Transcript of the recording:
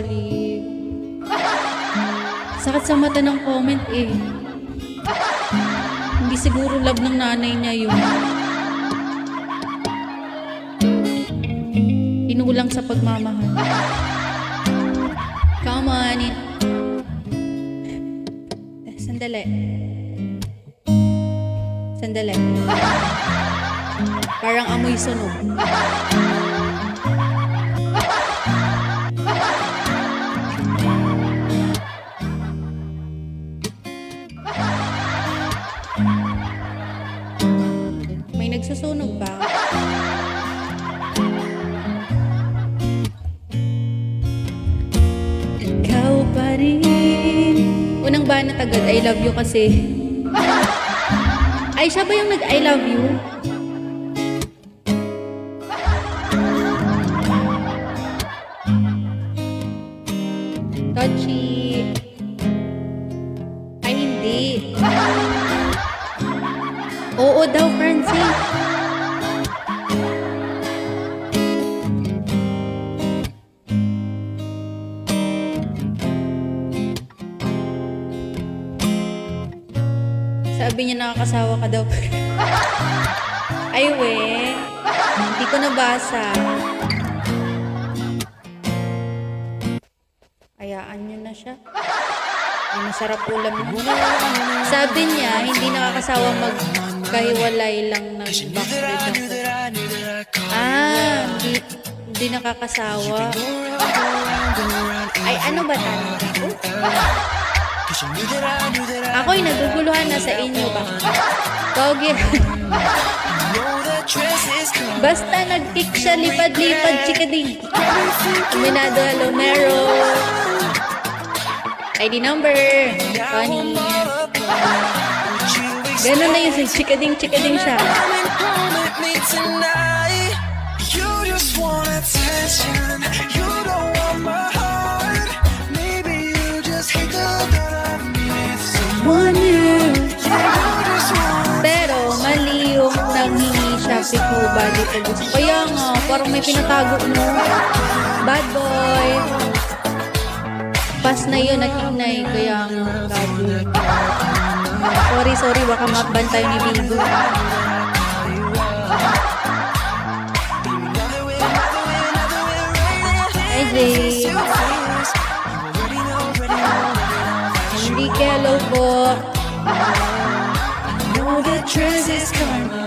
sorry. Sakit sa mata ng comment eh. Hindi siguro love ng nanay niya yun. Inulang sa pagmamahal. Come on. Sandali. Sandali. Parang amoy sunog. May nagsusunog ba? Ikaw pa rin. Unang banat agad, I love you kasi. Ay, siya ba yung nag-I love you? Touchy. Ay, hindi. Oo daw, Francine. Sabi niya nakakasawa ka daw. Ay, we. Hindi ko nabasa. Hayaan niyo na siya. Ay, masarap ulam niya. Sabi niya, hindi nakakasawa magkahiwalay lang ng background. Hindi nakakasawa. Ay, ano ba talaga? Ako'y naguguluhan na sa inyo ba? Pogi. Basta nag-kick siya, lipad-lipad, chikading. Minado, hello, Mero. ID number. Funny. Ganun na yun, chikading siya. Pero mali yung nanghingi siya si Cuba dito. Kaya nga, parang may pinatago mo. Bad boy. Pas na yun, nakinay. Kaya nga, bad. Sorry, baka matban tayo ni Bingo. Hi, Jay. Hindi hello po. I know the truth is coming.